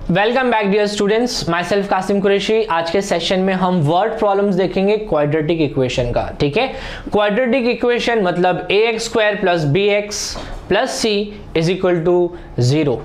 Welcome back dear students, my self Kasim Qureshi. आज के session में हम वर्ड प्रॉब्लम्स देखेंगे क्वाड्रेटिक इक्वेशन का। ठीक है, क्वाड्रेटिक इक्वेशन मतलब ax² plus bx plus c is equal to 0।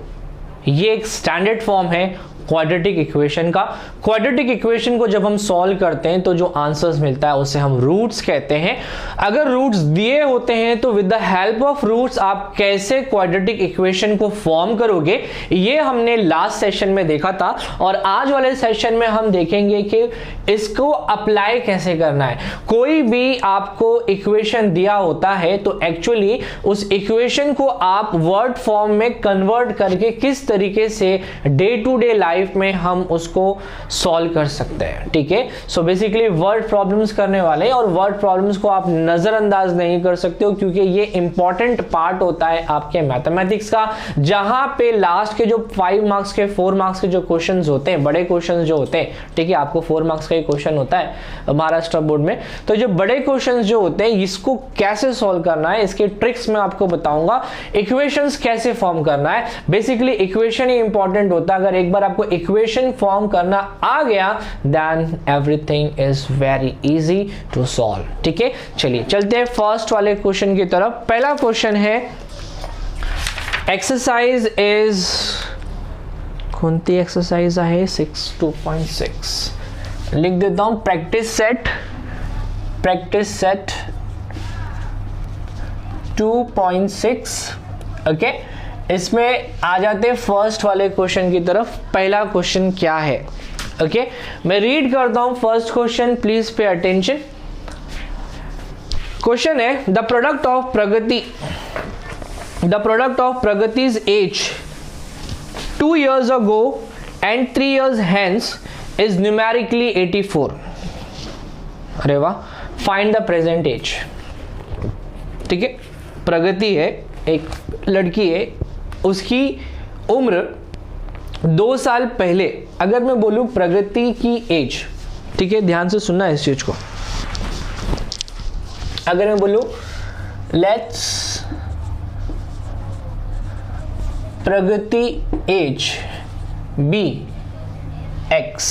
ये एक स्टैंडर्ड फॉर्म है क्वाड्रेटिक इक्वेशन का। क्वाड्रेटिक इक्वेशन को जब हम सॉल्व करते हैं तो जो आंसर्स मिलता है उसे हम रूट्स कहते हैं। अगर रूट्स दिए होते हैं तो with the help of roots आप कैसे क्वाड्रेटिक इक्वेशन को फॉर्म करोगे, ये हमने लास्ट सेशन में देखा था और आज वाले सेशन में हम देखेंगे कि इसको अप्लाई कैसे करना है। कोई भी आपको इक्वेशन दिया होता है तो एक्चुअली उस इक्वेशन को आप वर्ड फॉर्म में कन्वर्ट करके किस तरीके से डे टू डे लाइफ में हम उसको सॉल्व कर सकते हैं। ठीक है, सो बेसिकली वर्ड प्रॉब्लम्स करने वाले हैं और वर्ड प्रॉब्लम्स को आप नजरअंदाज नहीं कर सकते हो क्योंकि ये इंपॉर्टेंट पार्ट होता है आपके मैथमेटिक्स का, जहां पे लास्ट के जो 5 मार्क्स के 4 मार्क्स के जो क्वेश्चंस होते हैं, बड़े क्वेश्चंस जो होते हैं, ठीक है, आपको 4 मार्क्स का ही क्वेश्चन होता है महाराष्ट्र बोर्ड में, तो जो बड़े क्वेश्चंस जो होते हैं इसको कैसे सॉल्व करना है, इसके ट्रिक्स मैं आपको बताऊंगा। इक्वेशंस कैसे फॉर्म करना है, बेसिकली इक्वेशन ही इंपॉर्टेंट होता है। अगर एक बार आपको इक्वेशन फॉर्म करना आ गया then everything is very easy to solve. ठीक है, चलिए चलते हैं फर्स्ट वाले क्वेश्चन की तरफ। पहला क्वेश्चन है एक्सरसाइज इज, कोणती एक्सरसाइज आहे 6.2.6 लिख देता हूं। Practice set 2.6। ओके, इसमें आ जाते हैं फर्स्ट वाले क्वेश्चन की तरफ। पहला क्वेश्चन क्या है, ओके, मैं रीड करता हूं first question, please pay attention. Question है the product of Pragati's age 2 years ago and 3 years hence is numerically 84। अरे वाह, फाइंड द प्रेजेंट एज। ठीक है, प्रगति है, एक लड़की है, उसकी उम्र 2 साल पहले, अगर मैं बोलूं प्रगति की एज, ठीक है, ध्यान से सुनना इस चीज को, अगर मैं बोलूं let's Pragati age be x,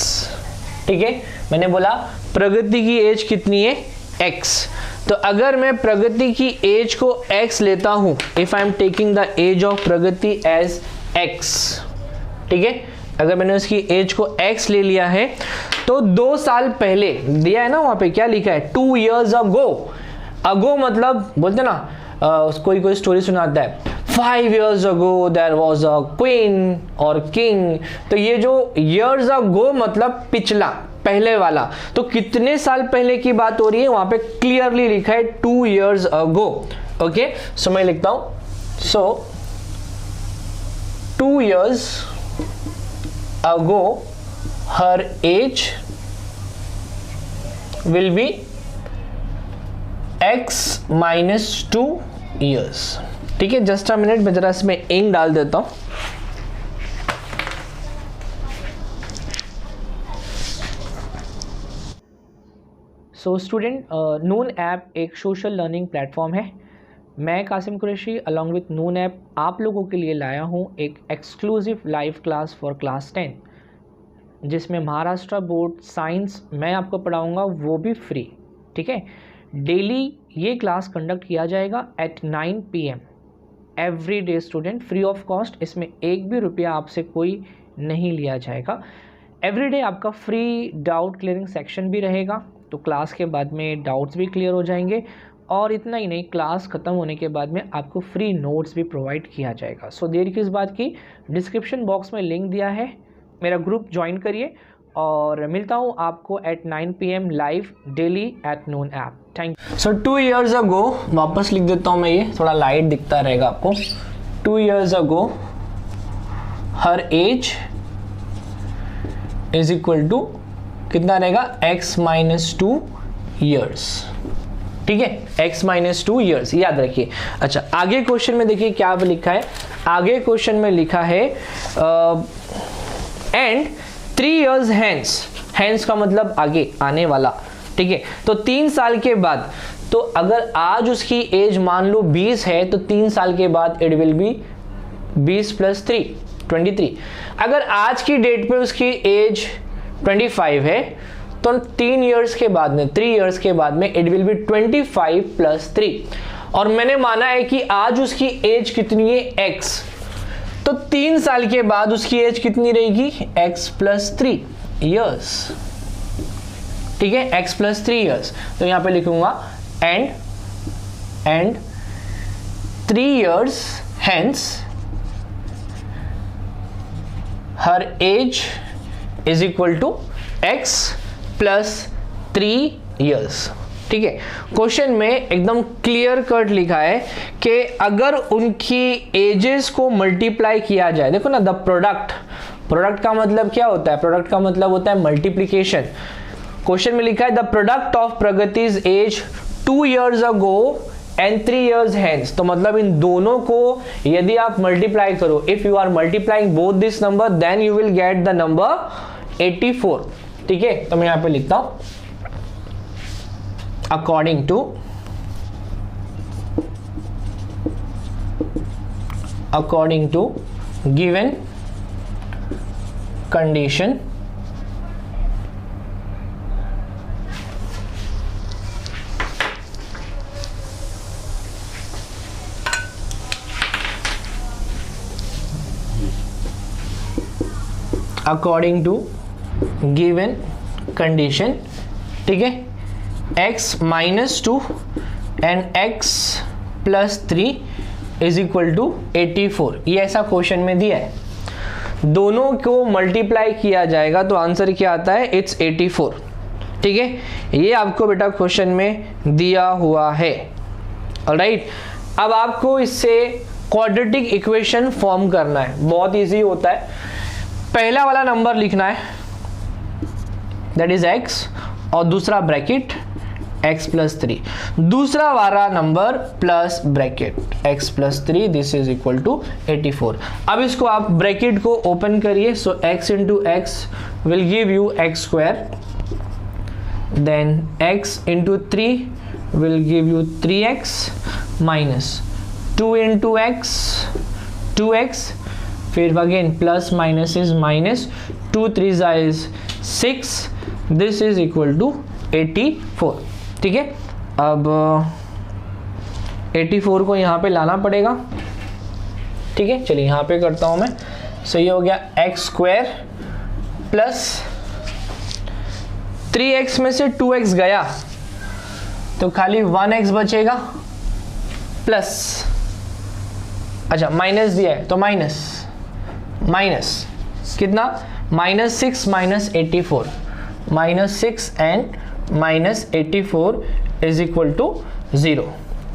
ठीक है, मैंने बोला प्रगति की एज कितनी है एक्स, तो अगर मैं प्रगति की एज को x लेता हूं, if I am taking the age of Pragati age x, ठीक है, अगर मैंने उसकी एज को x ले लिया है तो 2 साल पहले दिया है ना, वहां पे क्या लिखा है 2 years ago। अगो मतलब बोलते ना, कोई स्टोरी सुनाता है 5 years ago there was a queen और king, तो ये जो years ago मतलब पिछला, पहले वाला, तो कितने साल पहले की बात हो रही है, वहां पे क्लियरली लिखा है 2 years ago। ओके, सो मैं लिखता हूं, सो 2 years ago her age will be x minus 2 years। ठीक है, जस्ट अ मिनट, मैं जरा इसमें इंक डाल देता हूं। सो स्टूडेंट, नून ऐप एक सोशल लर्निंग प्लेटफॉर्म है। मैं Kasim Qureshi along with Noon app आप लोगों के लिए लाया हूँ एक exclusive live class for class 10, जिसमें महाराष्ट्र बोर्ड साइंस मैं आपको पढ़ाऊँगा, वो भी फ्री। ठीक है, डेली ये क्लास कंडक्ट किया जाएगा at 9 PM every day student, free of cost. इसमें एक भी रुपया आपसे कोई नहीं लिया जाएगा। एवरीडे आपका फ्री डाउट क्लियरिंग सेक्शन भी रहेगा, तो क्लास के बाद में डाउट्स भी क्लियर हो जाएंगे, और इतना ही नहीं, क्लास ख़त्म होने के बाद में आपको फ्री नोट्स भी प्रोवाइड किया जाएगा। सो देर किस बात की, डिस्क्रिप्शन बॉक्स में लिंक दिया है, मेरा ग्रुप ज्वाइन करिए और मिलता हूँ आपको at 9 PM live daily at Noon app. Thank you. So 2 years ago, वापस लिख देता हूँ मैं, ये थोड़ा लाइट दिखता रहेगा आपको। 2 years ago हर एज इज इक्वल टू कितना रहेगा x minus 2 years। ठीक है, x minus 2 years याद रखिए। अच्छा, आगे क्वेश्चन में देखिए क्या लिखा है। आगे क्वेश्चन में लिखा है एंड 3 years hence का मतलब आगे, आने वाला। ठीक है, तो 3 साल के बाद, तो अगर आज उसकी एज मान लो 20 है तो 3 साल के बाद इट विल बी 20 + 3। 23। अगर आज की डेट पे उसकी एज 25 है तो 3 इयर्स के बाद में 3 इयर्स के बाद में इट विल बी 25 प्लस 3। और मैंने माना है कि आज उसकी एज कितनी है x, तो 3 साल के बाद उसकी एज कितनी रहेगी x प्लस 3 ईयर्स। ठीक है, x प्लस 3 ईयर्स। तो यहां पे लिखूंगा and 3 years hence her age is equal to x plus 3 years। ठीक है, क्वेश्चन में एकदम क्लियर कट लिखा है कि अगर उनकी एजेस को मल्टीप्लाई किया जाए, देखो ना, द प्रोडक्ट का मतलब क्या होता है, प्रोडक्ट का मतलब होता है मल्टीप्लीकेशन। क्वेश्चन में लिखा है the product of Pragati's age 2 years ago and 3 years hence, तो मतलब इन दोनों को यदि आप मल्टीप्लाई करो, if you are multiplying both this number then you will get the number 84। ठीक है, तो मैं यहां पे लिखता हूं according to given condition according to given condition, ठीक है, x minus 2 and x plus 3 is equal to 84। ये ऐसा क्वेश्चन में दिया है। दोनों को मल्टीप्लाई किया जाएगा तो आंसर क्या आता है, इट्स 84। ठीक है, ये आपको बेटा क्वेश्चन में दिया हुआ है। ऑलराइट, अब आपको इससे क्वाड्रेटिक इक्वेशन फॉर्म करना है। बहुत इजी होता है। पहला वाला नंबर लिखना है दैट इज x और दूसरा ब्रैकेट x प्लस 3, दूसरा वाला number plus bracket x plus 3, this is equal to 84। अब इसको आप ब्रैकेट को ओपन करिए, so x into x will give you x square, then x into 3 will give you 3x minus 2 into x 2x, फिर again plus minus is minus, 2 3 is 6, this is equal to 84। ठीक है, अब 84 को यहाँ पे लाना पड़ेगा। ठीक है, चलिए यहाँ पे करता हूँ मैं। सो ये हो गया एक्स स्क्वायर प्लस 3x में से 2x गया तो खाली 1x बचेगा, प्लस, अच्छा माइनस दिया है तो माइनस कितना, minus 6 minus 84, minus 6 and minus 84 is equal to 0।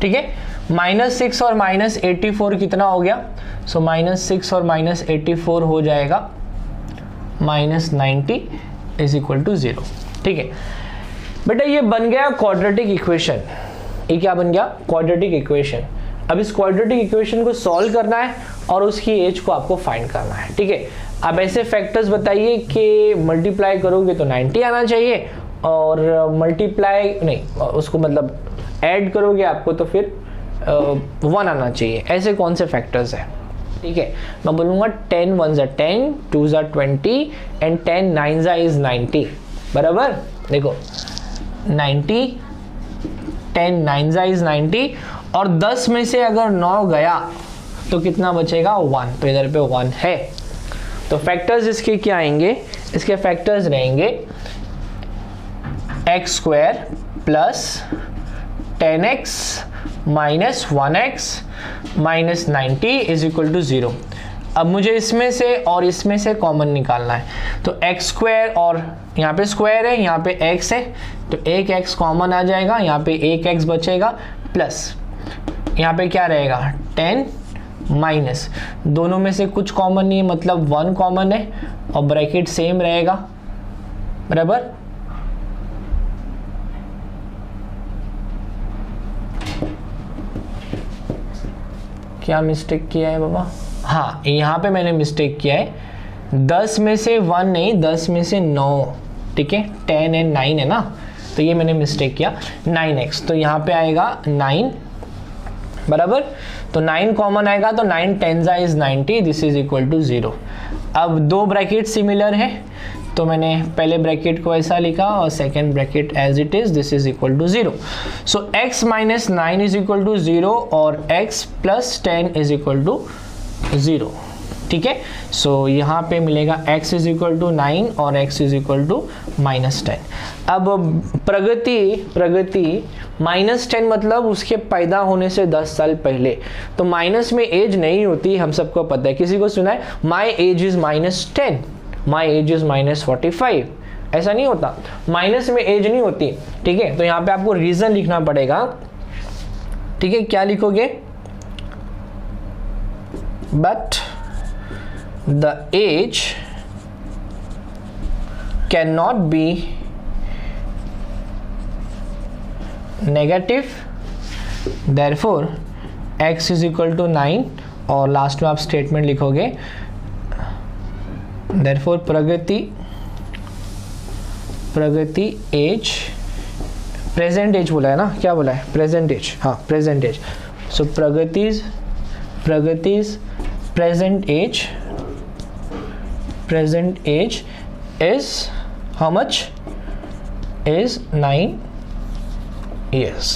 ठीक है, माइनस 6 और माइनस 84 कितना हो गया, सो माइनस 6 और माइनस 84 हो जाएगा माइनस 90 इज इक्वल टू 0। ठीक है बेटा, ये बन गया क्वाड्रेटिक इक्वेशन। ये क्या बन गया, क्वाड्रेटिक इक्वेशन। अब इस क्वाड्रेटिक इक्वेशन को सॉल्व करना है और उसकी एज को आपको फाइंड करना है। ठीक है, अब ऐसे फैक्टर्स बताइए कि मल्टीप्लाई करोगे तो 90 आना चाहिए और मल्टीप्लाई नहीं, उसको मतलब ऐड करोगे आपको तो फिर 1 आना चाहिए। ऐसे कौन से फैक्टर्स हैं। ठीक है, मैं बोलूँगा 10 1 ज़ा 10, 2 ज़ा 20 एंड 10 9 ज़ा इज 90। बराबर, देखो 90, 10 9 ज़ा इज 90 और 10 में से अगर 9 गया तो कितना बचेगा, 1। तो इधर पे 1 है। तो फैक्टर्स इसके क्या आएंगे, इसके फैक्टर्स रहेंगे x square plus 10x minus 1x minus 90 is equal to 0। अब मुझे इसमें से और इसमें से कॉमन निकालना है, तो एक्स स्क्वायर और यहाँ पे स्क्वायर है, यहाँ पे x है, तो एक x कॉमन आ जाएगा, यहाँ पे एक x बचेगा, प्लस यहाँ पे क्या रहेगा 10 माइनस, दोनों में से कुछ कॉमन नहीं है मतलब 1 कॉमन है और ब्रैकेट सेम रहेगा। बराबर, क्या मिस्टेक किया है बाबा, हाँ यहाँ पे मैंने मिस्टेक किया है, 10 में से 1 नहीं, 10 में से 9। ठीक है, 10 एंड 9 है ना, तो ये मैंने मिस्टेक किया। 9x, तो यहाँ पे आएगा 9 बराबर। तो 9 कॉमन आएगा तो 9 10 is 90, this is equal to 0। अब दो ब्रैकेट सिमिलर है तो मैंने पहले ब्रैकेट को ऐसा लिखा और second bracket as it is, this is equal to 0। So x minus 9 is equal to 0 और x plus 10 is equal to 0। ठीक है, सो यहाँ पे मिलेगा x इज इक्वल टू 9 और x is equal to minus 10। अब प्रगति माइनस 10 मतलब उसके पैदा होने से 10 साल पहले, तो माइनस में एज नहीं होती, हम सबको पता है। किसी को सुना है my age is minus 10, my age is minus 45, ऐसा नहीं होता, माइनस में एज नहीं होती। ठीक है, तो यहाँ पे आपको रीजन लिखना पड़ेगा। ठीक है, क्या लिखोगे? But the age cannot be negative, therefore x is equal to 9 और लास्ट में आप स्टेटमेंट लिखोगे therefore Pragati age, present age बोला है ना, क्या बोला है? प्रेजेंट एज, हाँ present age. So Pragati's present age is how much? is 9 years।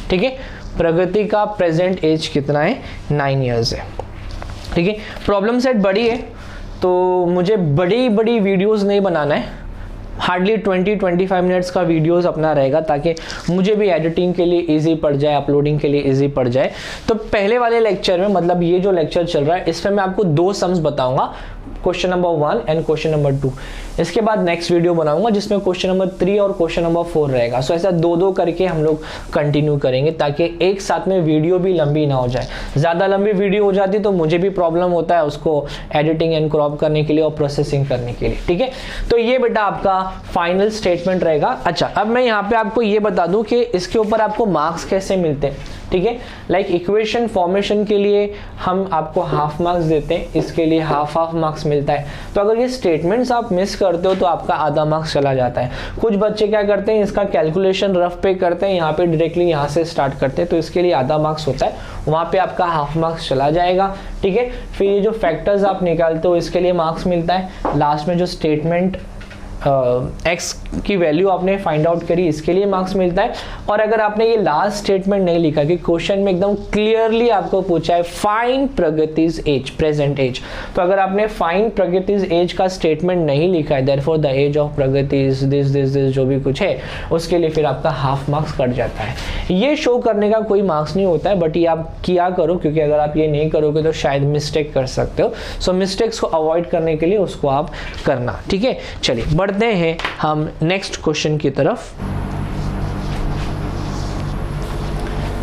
ठीक है, प्रगति का प्रेजेंट एज कितना है? 9 years है। ठीक है, प्रॉब्लम सेट बड़ी है तो मुझे बड़ी वीडियोस नहीं बनाना है, हार्डली 20-25 मिनट्स का वीडियोस अपना रहेगा ताकि मुझे भी एडिटिंग के लिए इजी पड़ जाए, अपलोडिंग के लिए इजी पड़ जाए। तो पहले वाले लेक्चर में, मतलब ये जो लेक्चर चल रहा है, इसमें मैं आपको 2 सम्स बताऊंगा, question number 1 and question number 2। इसके बाद नेक्स्ट वीडियो बनाऊंगा जिसमें क्वेश्चन नंबर 3 और क्वेश्चन नंबर 4 रहेगा। सो ऐसा 2-2 करके हम लोग कंटिन्यू करेंगे ताकि एक साथ में वीडियो भी लंबी ना हो जाए। ज़्यादा लंबी वीडियो हो जाती तो मुझे भी प्रॉब्लम होता है उसको एडिटिंग एंड क्रॉप करने के लिए और प्रोसेसिंग करने के लिए। ठीक है, तो ये बेटा आपका फाइनल स्टेटमेंट रहेगा। अच्छा, अब मैं यहाँ पे आपको ये बता दूं कि इसके ऊपर आपको मार्क्स कैसे मिलते हैं। ठीक है, लाइक इक्वेशन फॉर्मेशन के लिए हम आपको हाफ मार्क्स देते हैं, इसके लिए हाफ मार्क्स मिलता है। तो अगर ये स्टेटमेंट्स आप मिस करते हो तो आपका आधा मार्क्स चला जाता है। कुछ बच्चे क्या करते हैं, इसका कैलकुलेशन रफ पे करते हैं, यहाँ पे डायरेक्टली यहाँ से स्टार्ट करते हैं, तो इसके लिए आधा मार्क्स होता है, वहाँ पे आपका हाफ मार्क्स चला जाएगा। ठीक है, फिर ये जो फैक्टर्स आप निकालते हो इसके लिए मार्क्स मिलता है। लास्ट में जो स्टेटमेंट x की वैल्यू आपने फाइंड आउट करी, इसके लिए मार्क्स मिलता है। और अगर आपने ये लास्ट स्टेटमेंट नहीं लिखा कि क्वेश्चन में एकदम क्लियरली आपको पूछा है find Pragati's age, present age, तो अगर आपने फाइंड प्रगतिज एज का स्टेटमेंट नहीं लिखा है, therefore the age of Pragati is this जो भी कुछ है, उसके लिए फिर आपका हाफ मार्क्स कट जाता है। ये शो करने का कोई मार्क्स नहीं होता है, बट ये आप किया करो, क्योंकि अगर आप ये नहीं करोगे तो शायद मिस्टेक कर सकते हो। सो मिस्टेक्स को अवॉइड करने के लिए उसको आप करना। ठीक है, चलिए बढ़ते हैं हम नेक्स्ट क्वेश्चन की तरफ।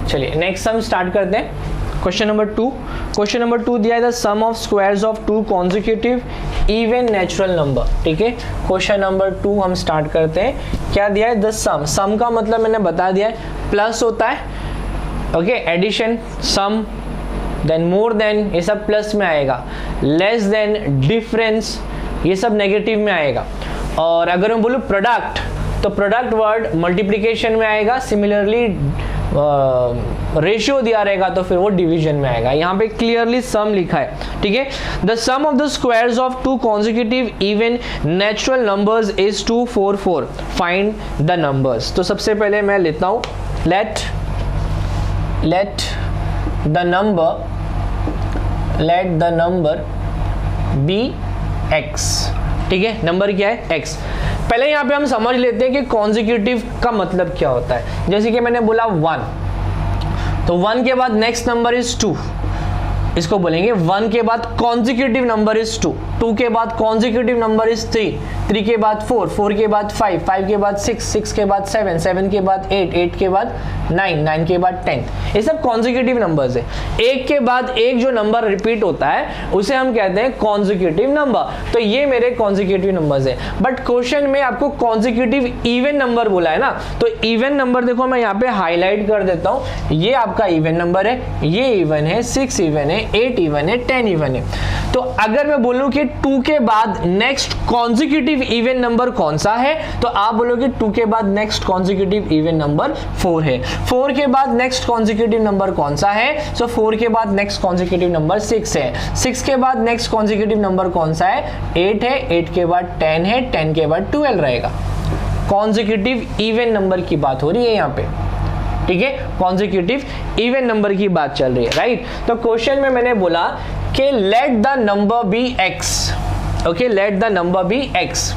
चलिए नेक्स्ट सम स्टार्ट करते हैं। Question number 2। क्वेश्चन नंबर 2 दिया है the sum of squares of 2 consecutive even natural number. ठीक है, क्वेश्चन नंबर 2 हम स्टार्ट करते हैं। क्या दिया है? द सम। सम का मतलब मैंने बता दिया है, प्लस होता है, ओके, एडिशन, सम, देन मोर देन, ये सब प्लस में आएगा, लेस देन, डिफरेंस, ये सब नेगेटिव में आएगा। और अगर मैं बोलूँ प्रोडक्ट, तो प्रोडक्ट वर्ड मल्टीप्लिकेशन में आएगा, सिमिलरली रेशियो दिया रहेगा तो फिर वो डिवीजन में आएगा। यहाँ पे क्लियरली सम लिखा है। ठीक है, the sum of the squares of 2 consecutive even natural numbers is 2, 4, 4, find the numbers. तो सबसे पहले मैं लेता हूँ, let the number be x। ठीक है, नंबर क्या है? x। पहले यहाँ पे हम समझ लेते हैं कि कॉन्जिक्यूटिव का मतलब क्या होता है। जैसे कि मैंने बोला 1, तो 1 के बाद नेक्स्ट नंबर इज 2, इसको बोलेंगे 1 के बाद कॉन्जिक्यूटिव नंबर इज 2, 2 के बाद कॉन्जिक्यूटिव नंबर इज 3, 3 के बाद 4, 4 के बाद 5, 5 के बाद 6, 6 के बाद 7, 7 के बाद 8, 8 के बाद 9, 9 के बाद 10। ये सब कॉन्जिक्यूटिव नंबर्स है। एक के बाद एक जो नंबर रिपीट होता है उसे हम कहते हैं कॉन्जिक्यूटिव नंबर। तो ये मेरे कॉन्जिक्यूटिव नंबर्स है। बट क्वेश्चन में आपको कॉन्जिक्यूटिव इवन नंबर बोला है ना, तो इवन नंबर देखो मैं यहाँ पे हाईलाइट कर देता हूँ, ये आपका इवन नंबर है, ये इवन है, 6 इवन है, 8 इवन है, 10 इवन है। तो अगर मैं बोलूं कि 2 के बाद नेक्स्ट कॉन्जिक्यूटिव इवन नंबर कौन सा है, तो आप बोलोगे 2 के बाद नेक्स्ट कॉन्जिक्यूटिव इवन नंबर 4 है। 4 के बाद नेक्स्ट कॉन्जिक्यूटिव नंबर कौन सा है, सो 4 के बाद नेक्स्ट कॉन्जिक्यूटिव नंबर 6 है। 6 के बाद नेक्स्ट कॉन्जिक्यूटिव नंबर कौन सा है, 8 है। 8 के बाद 10 है, 10 के बाद 12 रहेगा। कॉन्जिक्यूटिव इवन नंबर की बात हो रही है यहाँ पे, ठीक है, कॉन्जिक्यूटिव इवन नंबर की बात चल रही है, राइट। तो क्वेश्चन में मैंने बोला कि let the number be x, okay, let the number be x।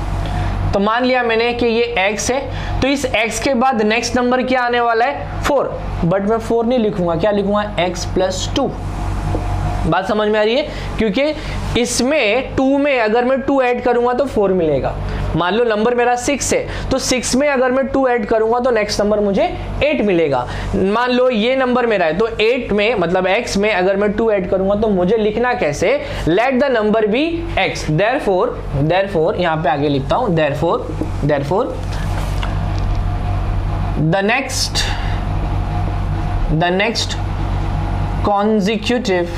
तो मान लिया मैंने कि ये x है, तो इस x के बाद नेक्स्ट नंबर क्या आने वाला है, 4। बट मैं 4 नहीं लिखूंगा, क्या लिखूंगा, x + 2। बात समझ में आ रही है, क्योंकि इसमें 2 में अगर मैं 2 ऐड करूंगा तो 4 मिलेगा। मान लो नंबर मेरा 6 है, तो 6 में अगर मैं 2 ऐड करूंगा तो नेक्स्ट नंबर मुझे 8 मिलेगा। मान लो ये नंबर मेरा है, तो 8 में मतलब x में अगर मैं 2 ऐड करूंगा तो मुझे लिखना कैसे, let the number be x। Therefore यहां पे आगे लिखता हूं, therefore the next consecutive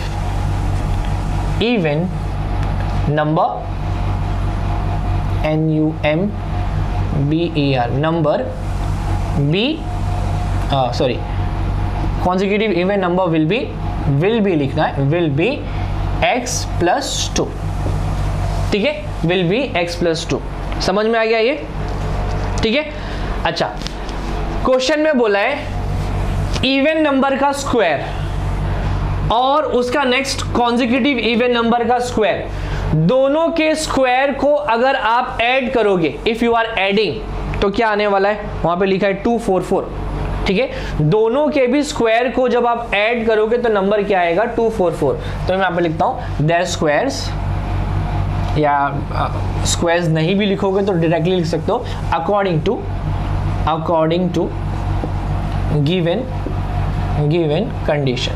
even number, number, number b consecutive even number will be लिखना है, will be x + 2, ठीक है, will be x + 2। समझ में आ गया ये, ठीक है। अच्छा, क्वेश्चन में बोला है इवन नंबर का स्क्वायर और उसका नेक्स्ट कॉन्जिक्यूटिव इवन नंबर का स्क्वायर, दोनों के स्क्वायर को अगर आप ऐड करोगे, इफ यू आर एडिंग, तो क्या आने वाला है, वहां पे लिखा है 244, ठीक है। दोनों के भी स्क्वायर को जब आप ऐड करोगे तो नंबर क्या आएगा, 244। तो मैं यहाँ पे लिखता हूं देयर स्क्वायर्स, या स्क्वायर्स नहीं भी लिखोगे तो डायरेक्टली लिख सकते हो, अकॉर्डिंग टू गिवन कंडीशन,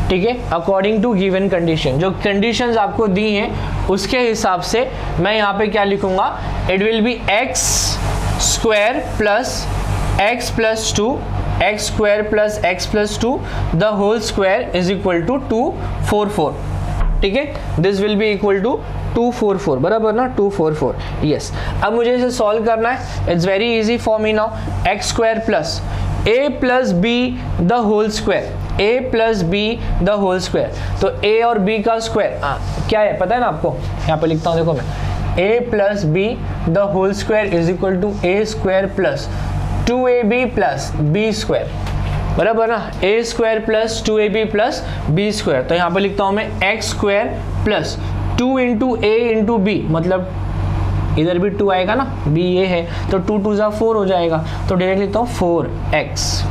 ठीक है, अकॉर्डिंग टू गिवन कंडीशन। जो कंडीशंस आपको दी हैं उसके हिसाब से मैं यहाँ पे क्या लिखूंगा, it will be x square plus x + 2, x square plus x + 2 the whole square is equal to 244, ठीक है। This will be equal to 244, बराबर ना, 244, यस। अब मुझे इसे सॉल्व करना है, it's very easy for me now. x square plus a + b the whole square, a + b the whole square, तो a और b का स्क्वायर क्या है पता है ना आपको, यहाँ पे लिखता हूँ, देखो मैं, a + b the whole square is equal to a square plus 2ab plus b square, बराबर ना, a square plus 2ab plus b square. तो यहाँ पे लिखता हूँ मैं x square plus 2 × a × b, मतलब इधर भी 2 आएगा ना, b ये है, तो 2 × 2 = 4 हो जाएगा, तो डायरेक्ट लिखता हूँ 4x,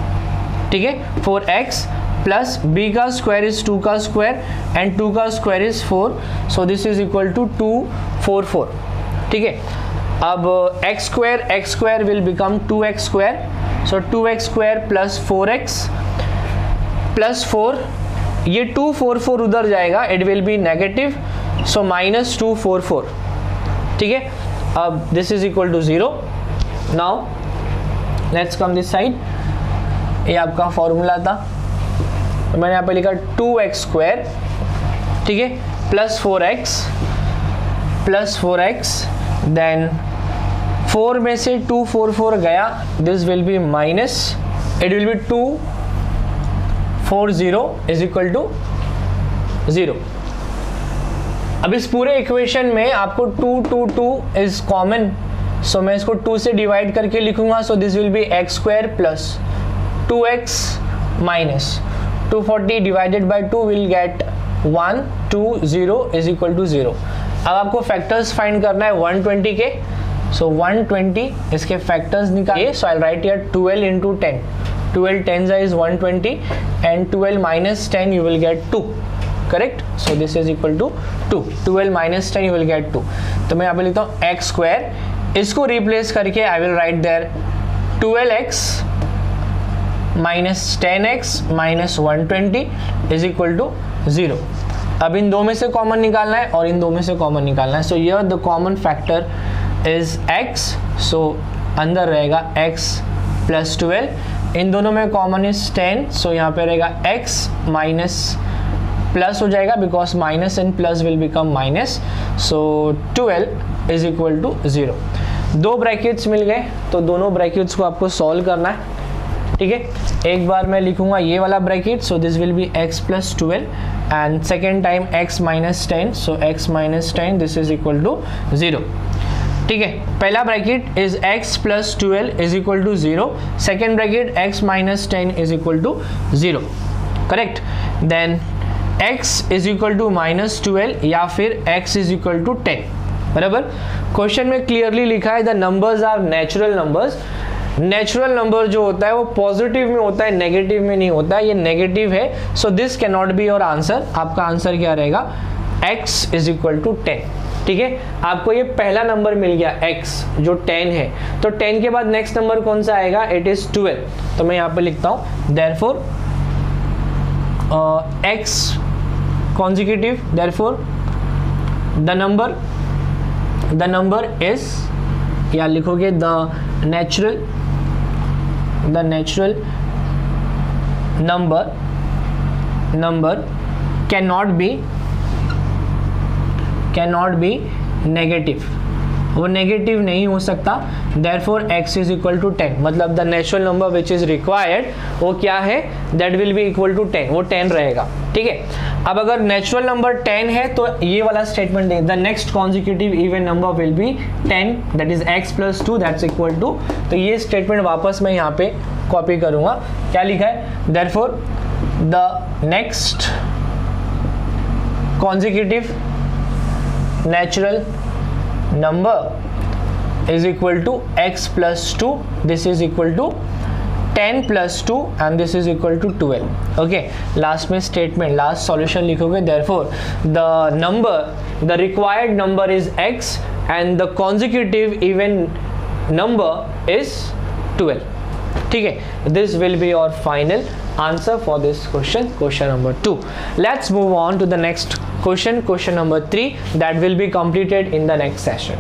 ठीक है, 4x प्लस b का स्क्वायर इज 2 का स्क्वायर एंड 2 का square is 4, so this is equal to 244, ठीक है। अब x square will become 2x square, so 2x square plus 4x plus 4, ये 244 उधर जाएगा, it will be negative, so -244, ठीक है। अब this is equal to 0। Now let's come this side, ये आपका फॉर्मूला था, तो मैंने यहाँ पे लिखा 2x स्क्वायर, ठीक है, प्लस 4x, देन 4 में से 244 गया, this will be minus, it will be 240 is equal to 0। अब इस पूरे इक्वेशन में आपको 2 इज कॉमन, सो मैं इसको 2 से डिवाइड करके लिखूंगा, so this will be x square plus 2x minus 240 divided by 2 will get 120 is equal to 0। अब आपको फैक्टर्स फाइंड करना है 120 के, सो 120 इसके फैक्टर्स निकालिए, so I write here 12 × 10, 12 10 is 120 and 12 minus 10 you will get 2, correct, so this is equal to 2, 12 minus 10 you will get 2। तो मैं यहाँ पे लिखता हूँ x स्क्वायर, इसको रिप्लेस करके I will write there 12x minus 10x minus 120 is equal to 0। अब इन दो में से कॉमन निकालना है और इन दो में से कॉमन निकालना है, so here the common factor is x, सो अंदर रहेगा x प्लस 12, इन दोनों में कॉमन इज 10, सो यहाँ पे रहेगा x माइनस प्लस हो जाएगा because minus and plus will become minus, so 12 is equal to 0। दो ब्रैकेट्स मिल गए तो दोनों ब्रैकेट्स को आपको सॉल्व करना है, ठीक है। एक बार मैं लिखूंगा ये वाला bracket, so this will be x plus 12 and second time x minus 10, so x minus 10 this is equal to 0, ठीक है। पहला bracket is x plus 12 is equal to 0, second bracket x minus 10 is equal to 0, correct. Then x is equal to minus 12 या फिर x is equal to 10, बराबर। Question में clearly लिखा है the numbers are natural numbers. Natural number जो होता है वो पॉजिटिव में होता है, नेगेटिव में नहीं होता है, ये नेगेटिव है, so this can not be your answer. आपका आंसर क्या रहेगा, x इज इक्वल टू 10, ठीक है। आपको ये पहला नंबर मिल गया x जो 10 है, तो 10 के बाद नेक्स्ट नंबर कौन सा आएगा, इट इज 12, तो मैं यहाँ पे लिखता हूँ therefore x consecutive, therefore the number is, या लिखोगे the natural number cannot be negative, वो नेगेटिव नहीं हो सकता, therefore x is equal to 10, मतलब the natural number which is required वो क्या है, that will be equal to 10, वो 10 रहेगा, ठीक है। अब अगर नेचुरल नंबर 10 है तो ये वाला स्टेटमेंट है, the next consecutive even number will be 10, that is x plus 2 that's equal to, तो ये स्टेटमेंट वापस मैं यहाँ पे कॉपी करूंगा, क्या लिखा है, therefore the next consecutive natural number is equal to x plus 2, this is equal to 10 plus 2 and this is equal to 12, okay। Last में स्टेटमेंट, लास्ट सॉल्यूशन लिखोगे, therefore the required number is x and the consecutive even number is 12, ठीक है। this will be your final answer for this question number 2. Let's move on to the next question number 3 that will be completed in the next session.